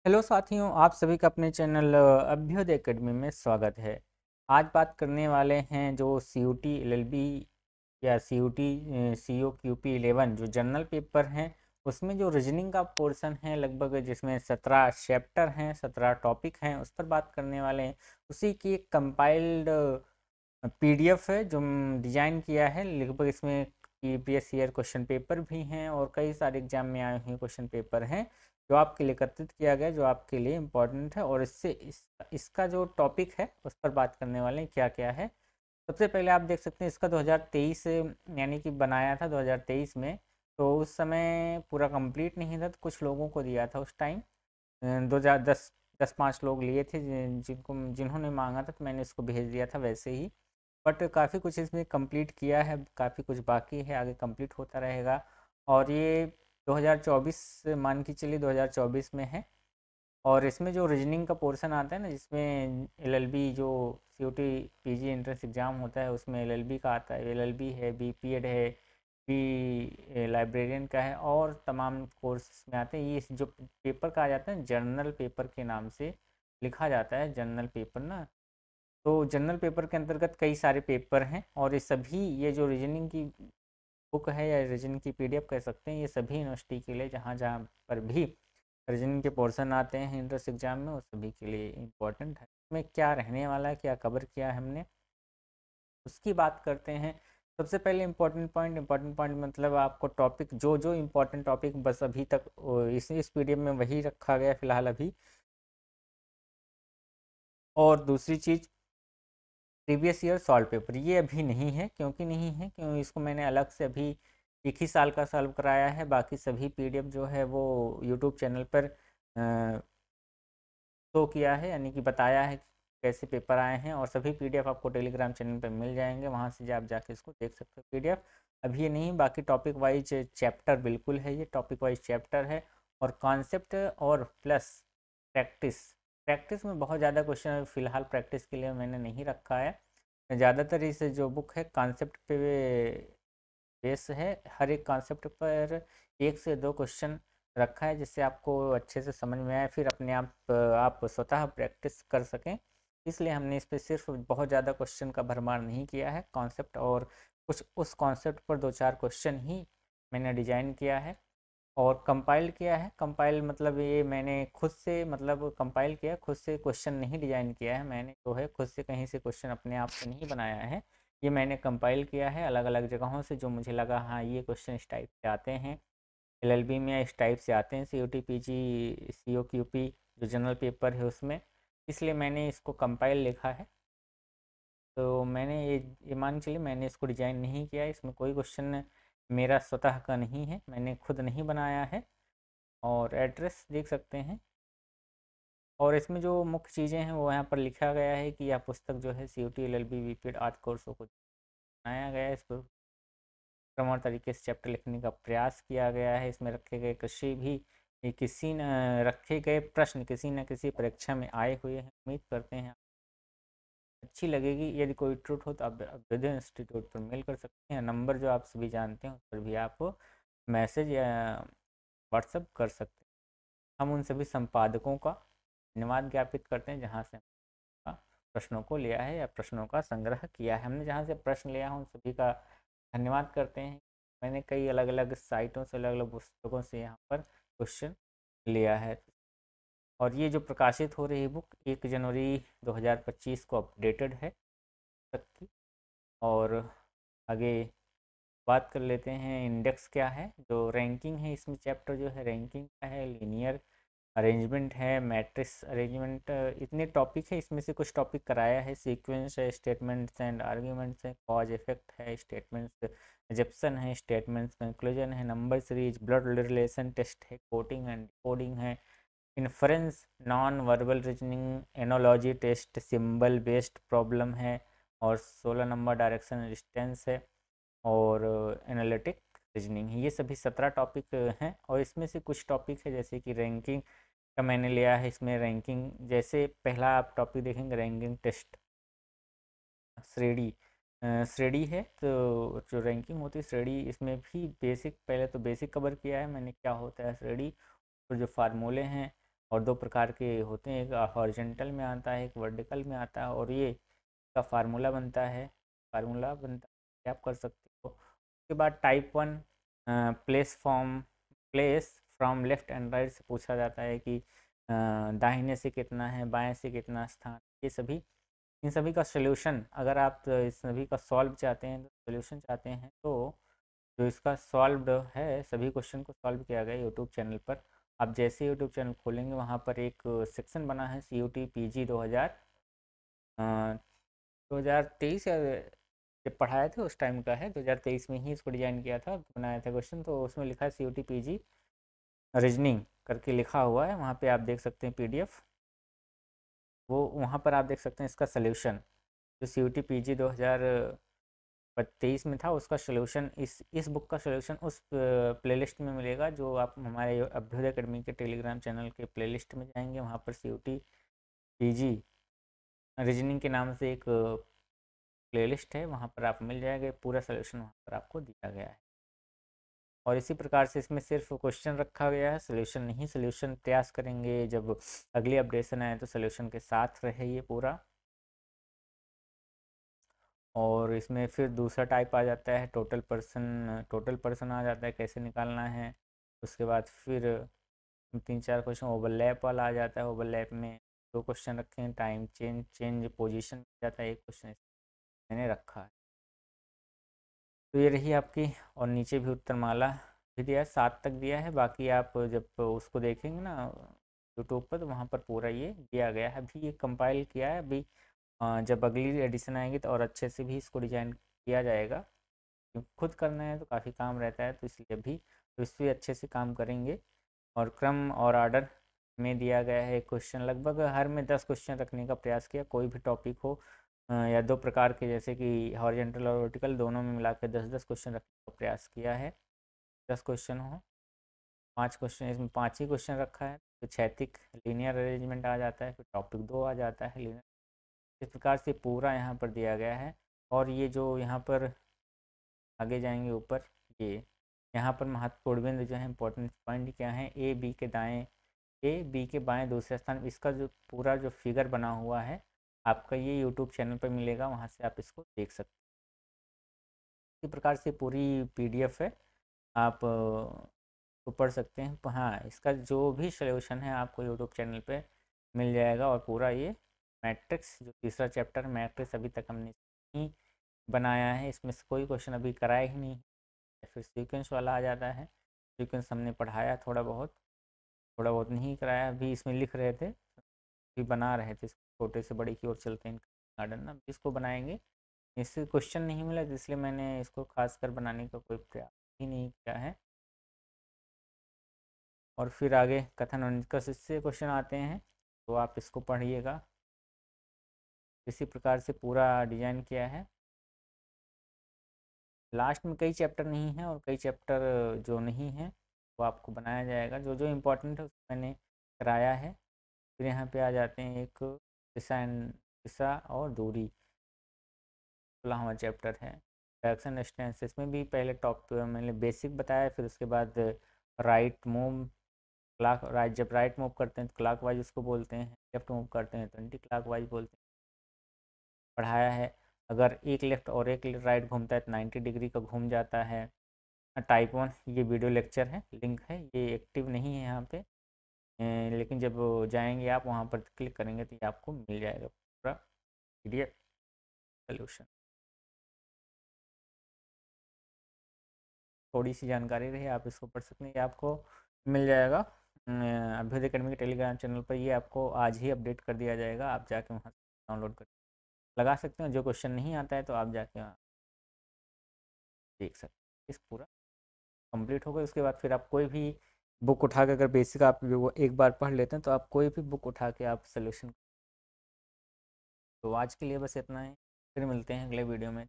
Hello साथियों, आप सभी का अपने चैनल अभ्युदय एकेडमी में स्वागत है। आज बात करने वाले हैं जो सीयूटी एलएलबी या सीयूटी सीओक्यूपी 11 जो जनरल पेपर हैं, उसमें जो रीजनिंग का पोर्शन है लगभग, जिसमें 17 चैप्टर हैं, 17 टॉपिक हैं, उस पर बात करने वाले हैं। उसी की एक कंपाइल्ड पीडीएफ है जो डिजाइन किया है। लगभग इसमें प्रीवियस ईयर क्वेश्चन पेपर भी हैं और कई सारे एग्जाम में आए हुए क्वेश्चन पेपर हैं जो आपके लिए एकत्रित किया गया, जो आपके लिए इम्पोर्टेंट है। और इसका जो टॉपिक है उस पर बात करने वाले हैं क्या क्या है। सबसे पहले आप देख सकते हैं इसका 2023 यानी कि बनाया था 2023 में। तो उस समय पूरा कंप्लीट नहीं था, तो कुछ लोगों को दिया था उस टाइम। 2010 10-5 लोग लिए थे जिन्होंने मांगा था, तो मैंने इसको भेज दिया था वैसे ही। बट काफ़ी कुछ इसमें कंप्लीट किया है, काफ़ी कुछ बाकी है, आगे कंप्लीट होता रहेगा। और ये 2024 मान के चलिए 2024 में है। और इसमें जो रीजनिंग का पोर्शन आता है ना, जिसमें एलएलबी जो सीयूटी पीजी एंट्रेंस एग्ज़ाम होता है, उसमें एलएलबी का आता है। एलएलबी है, बीपीएड है, बी लाइब्रेरियन का है, और तमाम कोर्स में आते हैं। ये जो पेपर कहा जाता है जर्नल पेपर के नाम से लिखा जाता है, जर्नल पेपर ना। तो जनरल पेपर के अंतर्गत कई सारे पेपर हैं, और ये जो रीजनिंग की बुक है या रीजनिंग की पीडीएफ कह सकते हैं, ये सभी यूनिवर्सिटी के लिए जहाँ जहाँ पर भी रीजनिंग के पोर्शन आते हैं इंट्रेंस एग्जाम में, वो सभी के लिए इम्पोर्टेंट है। इसमें क्या रहने वाला है, क्या कवर किया है हमने, उसकी बात करते हैं। सबसे पहले इम्पोर्टेंट पॉइंट मतलब आपको टॉपिक, जो जो इम्पोर्टेंट टॉपिक बस अभी तक इस पीडीएफ में वही रखा गया फिलहाल अभी। और दूसरी चीज़, प्रीवियस ईयर सॉल्व पेपर ये अभी नहीं है। क्योंकि इसको मैंने अलग से अभी एक ही साल का सॉल्व कराया है। बाकी सभी पीडीएफ जो है वो यूट्यूब चैनल पर शो किया है, यानी कि बताया है कि कैसे पेपर आए हैं। और सभी पीडीएफ आपको टेलीग्राम चैनल पर मिल जाएंगे, वहाँ से आप जाके इसको देख सकते हो पीडीएफ। अभी ये नहीं, बाकी टॉपिक वाइज चैप्टर बिल्कुल है, ये टॉपिक वाइज चैप्टर है। और कॉन्सेप्ट और प्लस प्रैक्टिस। प्रैक्टिस में बहुत ज़्यादा क्वेश्चन फिलहाल प्रैक्टिस के लिए मैंने नहीं रखा है। ज़्यादातर इस जो बुक है कॉन्सेप्ट पे बेस है। हर एक कॉन्सेप्ट पर 1 से 2 क्वेश्चन रखा है, जिससे आपको अच्छे से समझ में आए, फिर अपने आप स्वतः प्रैक्टिस कर सकें। इसलिए हमने इस पर सिर्फ बहुत ज़्यादा क्वेश्चन का भरमार नहीं किया है। कॉन्सेप्ट और कुछ उस कॉन्सेप्ट पर 2-4 क्वेश्चन ही मैंने डिजाइन किया है और कंपाइल किया है। कंपाइल मतलब ये मैंने खुद से, मतलब कंपाइल किया, खुद से क्वेश्चन नहीं डिजाइन किया है मैंने, जो है खुद से कहीं से क्वेश्चन अपने आप से नहीं बनाया है। ये मैंने कंपाइल किया है अलग अलग जगहों से, जो मुझे लगा हाँ ये क्वेश्चन इस टाइप से आते हैं एलएलबी में, इस टाइप से आते हैं सीयूटी पीजी सीओक्यूपी जो जनरल पेपर है उसमें। इसलिए मैंने इसको कंपाइल लिखा है। तो मैंने ये मान चलिए मैंने इसको डिजाइन नहीं किया है, इसमें कोई क्वेश्चन मेरा स्वतः का नहीं है, मैंने खुद नहीं बनाया है। और एड्रेस देख सकते हैं। और इसमें जो मुख्य चीज़ें हैं वो यहाँ पर लिखा गया है कि यह पुस्तक जो है सीयूटी एलएलबी बीपीएड आर्ट कोर्सों को बनाया गया है। इस पर क्रमवार तरीके से चैप्टर लिखने का प्रयास किया गया है। इसमें रखे गए किसी भी किसी न रखे गए प्रश्न किसी न किसी परीक्षा में आए हुए हैं। उम्मीद करते हैं अच्छी लगेगी। यदि कोई त्रुटि हो तो आप अभ्युदय इंस्टीट्यूट पर मेल कर सकते हैं। नंबर जो आप सभी जानते हैं उस पर भी आप मैसेज या व्हाट्सअप कर सकते हैं। हम उन सभी संपादकों का धन्यवाद ज्ञापित करते हैं जहाँ से प्रश्नों को लिया है या प्रश्नों का संग्रह किया है। हमने जहाँ से प्रश्न लिया है उन सभी का धन्यवाद करते हैं। मैंने कई अलग अलग साइटों से, अलग अलग पुस्तकों से यहाँ पर क्वेश्चन लिया है। और ये जो प्रकाशित हो रही बुक 1 जनवरी 2025 को अपडेटेड है तक की। और आगे बात कर लेते हैं इंडेक्स क्या है। जो रैंकिंग है इसमें चैप्टर जो है रैंकिंग का है, लीनियर अरेंजमेंट है, मैट्रिक्स अरेंजमेंट, इतने टॉपिक है। इसमें से कुछ टॉपिक कराया है, सीक्वेंस है, स्टेटमेंट्स एंड आर्ग्यूमेंट्स है, कॉज इफेक्ट है, स्टेटमेंट्स एजप्शन है, स्टेटमेंट्स कंक्लूजन है, number series, blood relation test है, कोडिंग एंड कोडिंग है, inference, non verbal reasoning, analogy test, symbol based problem है, और 16 नंबर डायरेक्शन डिस्टेंस है, और एनालिटिक रीजनिंग है। ये सभी 17 टॉपिक हैं। और इसमें से कुछ टॉपिक है जैसे कि रैंकिंग का मैंने लिया है। इसमें रैंकिंग जैसे पहला आप टॉपिक देखेंगे रैंकिंग टेस्ट श्रेणी, श्रेणी है। तो जो रैंकिंग होती है श्रेणी, इसमें भी बेसिक, पहले तो बेसिक कवर किया है मैंने क्या होता है श्रेणी, और जो फार्मूले हैं और दो प्रकार के होते हैं, एक हॉरिजॉन्टल में आता है, एक वर्टिकल में आता है, और ये का फार्मूला बनता है, आप कर सकते हो। उसके बाद type 1 place from left and right से पूछा जाता है कि दाहिने से कितना है, बाएं से कितना स्थान, ये सभी, इन सभी का सॉल्यूशन, अगर आप इस सभी का सॉल्व चाहते हैं, तो सॉल्यूशन चाहते हैं, तो जो इसका सॉल्व्ड है, सभी क्वेश्चन को सॉल्व किया गया यूट्यूब चैनल पर। आप जैसे यूट्यूब चैनल खोलेंगे वहाँ पर एक सेक्शन बना है CUT PG 2023 या जब पढ़ाए थे उस टाइम का है, 2023 में ही इसको डिज़ाइन किया था, बनाया था क्वेश्चन। तो उसमें लिखा है CUT PG रीजनिंग करके लिखा हुआ है, वहाँ पे आप देख सकते हैं PDF, वो वहाँ पर आप देख सकते हैं इसका सल्यूशन, जो CUT PG 2023 में था, उसका सल्यूशन इस बुक का सल्यूशन उस प्लेलिस्ट में मिलेगा, जो आप हमारे अभ्युदय अकेडमी के टेलीग्राम चैनल के प्लेलिस्ट में जाएंगे, वहाँ पर CUT PG रीजनिंग के नाम से एक प्लेलिस्ट है, वहाँ पर आप मिल जाएगा, पूरा सल्यूशन वहाँ पर आपको दिया गया है। और इसी प्रकार से इसमें सिर्फ क्वेश्चन रखा गया है, सॉल्यूशन नहीं। सॉल्यूशन प्रयास करेंगे जब अगली अपडेशन आए तो सॉल्यूशन के साथ रहे ये पूरा। और इसमें फिर दूसरा टाइप आ जाता है टोटल पर्सन आ जाता है, कैसे निकालना है। उसके बाद फिर 3-4 क्वेश्चन ओवरलैप वाला आ जाता है, ओवरलैप में 2 क्वेश्चन रखे हैं, टाइम चेंज पोजीशन जाता है, एक क्वेश्चन मैंने रखा है। तो ये रही आपकी, और नीचे भी उत्तरमाला भी दिया है, 7 तक दिया है। बाकी आप जब उसको देखेंगे ना यूट्यूब पर, तो वहाँ पर पूरा ये दिया गया है। अभी ये कंपाइल किया है, अभी जब अगली एडिशन आएगी तो और अच्छे से भी इसको डिज़ाइन किया जाएगा, क्योंकि खुद करना है तो काफ़ी काम रहता है, तो इसलिए अभी तो इस पर अच्छे से काम करेंगे। और क्रम और आर्डर में दिया गया है क्वेश्चन, लगभग हर में 10 क्वेश्चन रखने का प्रयास किया, कोई भी टॉपिक हो या 2 प्रकार के, जैसे कि हॉरिजॉन्टल और वर्टिकल, दोनों में मिला के 10-10 क्वेश्चन रखने का प्रयास किया है। 10 क्वेश्चन हो, 5 क्वेश्चन, इसमें 5 ही क्वेश्चन रखा है, तो क्षैतिक लीनियर अरेंजमेंट आ जाता है, फिर टॉपिक 2 आ जाता है लीनियर। इस प्रकार से पूरा यहाँ पर दिया गया है। और ये जो यहाँ पर आगे जाएंगे ऊपर, ये यहाँ पर महत्वपूर्ण बिंदु जो है, इंपॉर्टेंट पॉइंट क्या है, ए बी के बाएं दूसरे स्थान, इसका जो पूरा जो फिगर बना हुआ है आपका ये यूट्यूब चैनल पर मिलेगा, वहाँ से आप इसको देख सकते हैं। इसी प्रकार से पूरी PDF है, आप तो पढ़ सकते हैं। हाँ, इसका जो भी सॉल्यूशन है आपको यूट्यूब चैनल पे मिल जाएगा। और पूरा ये मैट्रिक्स, जो तीसरा चैप्टर मैट्रिक्स, अभी तक हमने नहीं बनाया है, इसमें से कोई क्वेश्चन अभी कराया ही नहीं। फिर सीक्वेंस वाला आ जाता है, सीक्वेंस हमने पढ़ाया थोड़ा बहुत नहीं कराया, अभी इसमें लिख रहे थे, अभी बना रहे थे, छोटे से बड़े की ओर चलते हैं गार्डन ना, इसको बनाएंगे। इससे क्वेश्चन नहीं मिला, इसलिए मैंने इसको खासकर बनाने का कोई प्रयास ही नहीं किया है। और फिर आगे कथन और निष्कर्ष से क्वेश्चन आते हैं, तो आप इसको पढ़िएगा। इसी प्रकार से पूरा डिजाइन किया है। लास्ट में कई चैप्टर नहीं है, और कई चैप्टर जो नहीं है वो आपको बनाया जाएगा, जो जो इम्पोर्टेंट है उसको मैंने कराया है। फिर यहाँ पे आ जाते हैं एक दिशा और दूरी, 16वां चैप्टर है। डायरेक्शन डिस्टेंस, इसमें भी पहले मैंने बेसिक बताया, फिर उसके बाद राइट मूव, जब राइट मूव करते हैं तो क्लॉक वाइज उसको बोलते हैं, लेफ्ट मूव करते हैं तो एंटी क्लॉक वाइज बोलते हैं, पढ़ाया है। अगर एक लेफ्ट और एक राइट घूमता है तो 90 डिग्री का घूम जाता है। टाइप 1 ये वीडियो लेक्चर है, लिंक है, ये एक्टिव नहीं है यहाँ पे, लेकिन जब जाएंगे आप वहाँ पर क्लिक करेंगे तो ये आपको मिल जाएगा पूरा PDF सोल्यूशन। थोड़ी सी जानकारी रही, आप इसको पढ़ सकते हैं, ये आपको मिल जाएगा अभ्युदय अकेडमी के टेलीग्राम चैनल पर। ये आपको आज ही अपडेट कर दिया जाएगा, आप जाके वहाँ डाउनलोड कर लगा सकते हैं। जो क्वेश्चन नहीं आता है तो आप जाके वहाँ देख सकते हैं। इस पूरा कंप्लीट हो गया, उसके बाद फिर आप कोई भी बुक उठा के, अगर बेसिक आप वो एक बार पढ़ लेते हैं तो आप कोई भी बुक उठा के आप सोल्यूशन। तो आज के लिए बस इतना ही, फिर मिलते हैं अगले वीडियो में।